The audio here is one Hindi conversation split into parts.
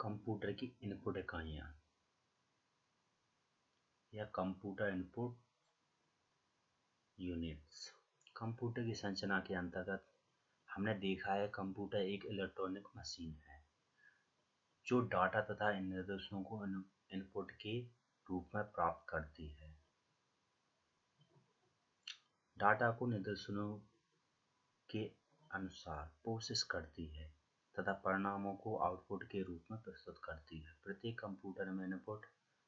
कंप्यूटर की इनपुट इकाइयाँ या कंप्यूटर इनपुट यूनिट्स। कंप्यूटर की संरचना के अंतर्गत हमने देखा है कंप्यूटर एक इलेक्ट्रॉनिक मशीन है जो डाटा तथा निर्देशों को इनपुट के रूप में प्राप्त करती है। डाटा को निर्देशों के अनुसार प्रोसेस करती है तथा परिणामों को आउटपुट के रूप में प्रस्तुत करती है। प्रत्येक कंप्यूटर में इनपुट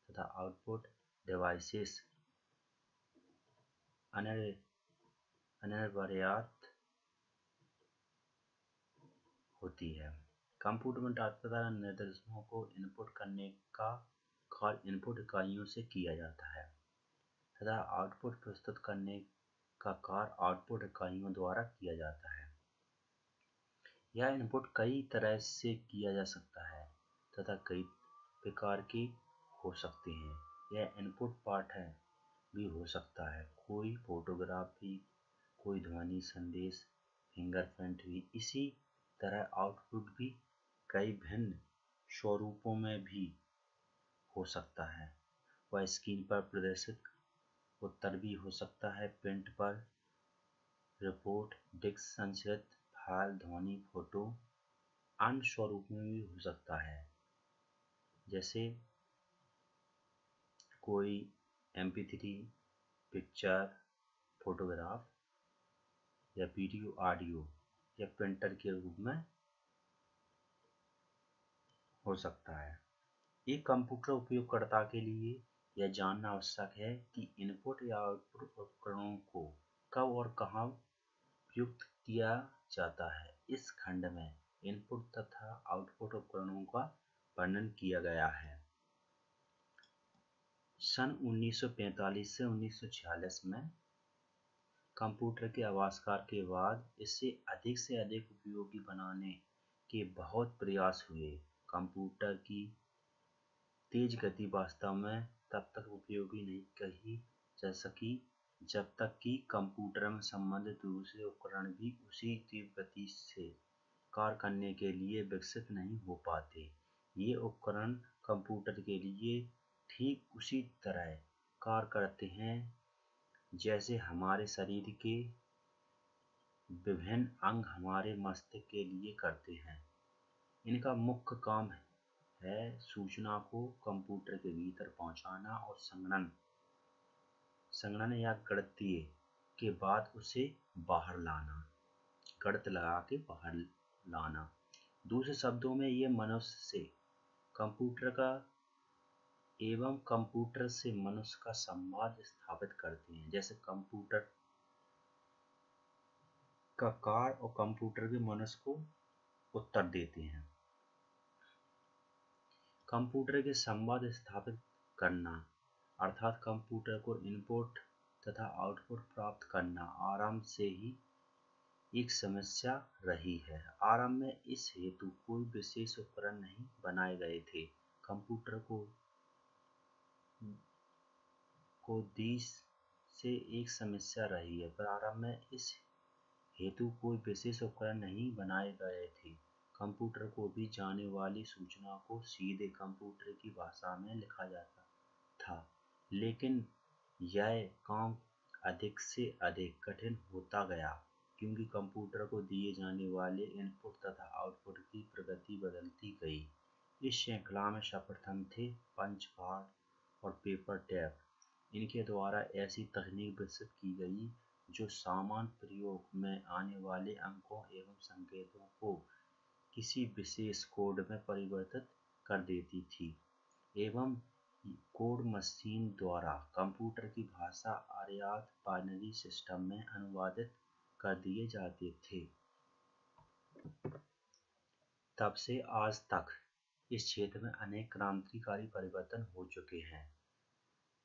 तथा आउटपुट डिवाइसेस अनिवार्यत होती है। कंप्यूटर में डाटा तथा निर्देशों को इनपुट करने का कार्य इनपुट इकाइयों से किया जाता है तथा आउटपुट प्रस्तुत करने का कार्य आउटपुट इकाइयों द्वारा किया जाता है। यह इनपुट कई तरह से किया जा सकता है तथा कई प्रकार के हो सकते हैं। यह इनपुट पाठ्य भी हो सकता है, कोई फोटोग्राफ भी, कोई ध्वनि संदेश, फिंगरप्रिंट भी। इसी तरह आउटपुट भी कई भिन्न स्वरूपों में भी हो सकता है। वह स्क्रीन पर प्रदर्शित उत्तर भी हो सकता है, प्रिंट पर रिपोर्ट, डिस्क संचरित फाइल, ध्वनि, फोटो, अन्य स्वरूप में भी हो सकता है, जैसे कोई MP3 पिक्चर, फोटोग्राफ या वीडियो, ऑडियो या प्रिंटर के रूप में हो सकता है। एक कंप्यूटर उपयोगकर्ता के लिए यह जानना आवश्यक है कि इनपुट या आउटपुट उपकरणों को कब और कहाँ प्रयुक्त किया जाता है। इस खंड में इनपुट तथा आउटपुट उपकरणों का वर्णन किया गया है। सन 1945 से 1946 में कंप्यूटर के आविष्कार के बाद इसे अधिक से अधिक उपयोगी बनाने के बहुत प्रयास हुए। कंप्यूटर की तेज गति वास्तव में तब तक उपयोगी नहीं कही जा सकी जब तक कि कंप्यूटर में संबंधित दूसरे उपकरण भी उसी तीव्र गति से कार्य करने के लिए विकसित नहीं हो पाते। ये उपकरण कंप्यूटर के लिए ठीक उसी तरह कार्य करते हैं जैसे हमारे शरीर के विभिन्न अंग हमारे मस्तिष्क के लिए करते हैं। इनका मुख्य काम है सूचना को कंप्यूटर के भीतर पहुंचाना और संगणन या गणितीय के बाद उसे बाहर लाना, गणित लगा के बाहर लाना। दूसरे शब्दों में ये मनुष्य से कंप्यूटर का एवं कंप्यूटर से मनुष्य का संवाद स्थापित करते हैं, जैसे कंप्यूटर का कार्य और कंप्यूटर भी मनुष्य को उत्तर देते हैं। कंप्यूटर के संवाद स्थापित करना अर्थात कंप्यूटर को इनपुट तथा आउटपुट प्राप्त करना आरंभ से ही एक समस्या रही है। आरंभ में इस हेतु कोई विशेष उपकरण नहीं बनाए गए थे। कंप्यूटर को देश से एक समस्या रही है। प्रारंभ में इस हेतु कोई विशेष उपकरण नहीं बनाए गए थे। कंप्यूटर को भी जाने वाली सूचना को सीधे कंप्यूटर की भाषा में लिखा जाता था, लेकिन यह काम अधिक से अधिक कठिन होता गया क्योंकि कंप्यूटर को दिए जाने वाले इनपुट तथा आउटपुट की प्रगति बदलती गई। इस श्रृंखला में सर्वप्रथम थे पंच कार्ड और पेपर टेप। इनके द्वारा ऐसी तकनीक विकसित की गई जो सामान्य प्रयोग में आने वाले अंकों एवं संकेतों को किसी विशेष कोड में परिवर्तित कर देती थी एवं कोड मशीन द्वारा कंप्यूटर की भाषा अर्थात बाइनरी सिस्टम में अनुवादित कर दिए जाते थे। तब से आज तक इस क्षेत्र में अनेक क्रांतिकारी परिवर्तन हो चुके हैं।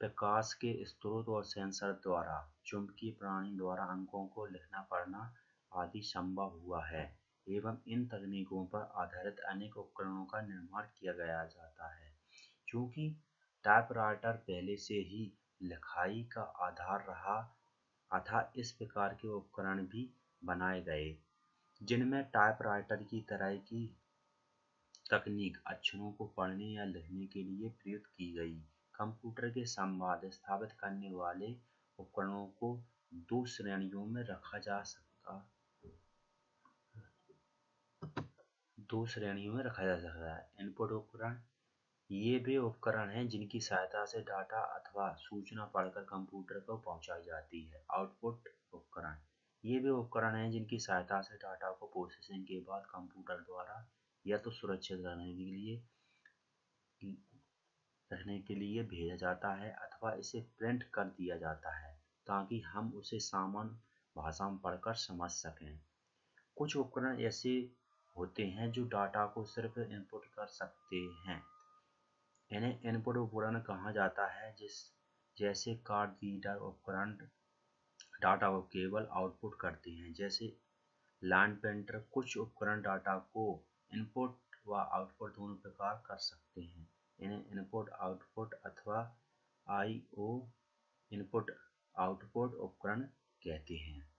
प्रकाश के स्रोत और सेंसर द्वारा चुंबकीय प्रणाली द्वारा अंकों को लिखना पढ़ना आदि संभव हुआ है एवं इन तकनीकों पर आधारित अनेक उपकरणों का निर्माण किया जाता है। चूंकि टाइपराइटर पहले से ही लिखाई का आधार रहा, अतः इस प्रकार के उपकरण भी बनाए गए जिनमें टाइपराइटर की तरह की तकनीक अक्षरों को पढ़ने या लिखने के लिए प्रयुक्त की गई। कंप्यूटर के संवाद स्थापित करने वाले उपकरणों को दो श्रेणियों में रखा जा सकता है। इनपुट उपकरण, ये वे उपकरण हैं जिनकी सहायता से डाटा अथवा सूचना पढ़कर कंप्यूटर को पहुंचाई जाती है। आउटपुट उपकरण, ये वे उपकरण हैं जिनकी सहायता से डाटा को प्रोसेसिंग के बाद कंप्यूटर द्वारा या तो सुरक्षित रखने के लिए भेजा जाता है अथवा इसे प्रिंट कर दिया जाता है ताकि हम उसे सामान्य भाषा में पढ़कर समझ सकें। कुछ उपकरण ऐसे होते हैं जो डाटा को सिर्फ इनपुट कर सकते हैं। इन्हें इनपुट उपकरण कहा जाता है। जैसे कार्ड रीडर उपकरण डाटा को केवल आउटपुट करते हैं, जैसे लाइन प्रिंटर। कुछ उपकरण डाटा को इनपुट व आउटपुट दोनों प्रकार कर सकते हैं। इन्हें इनपुट आउटपुट अथवा IO इनपुट आउटपुट उपकरण कहते हैं।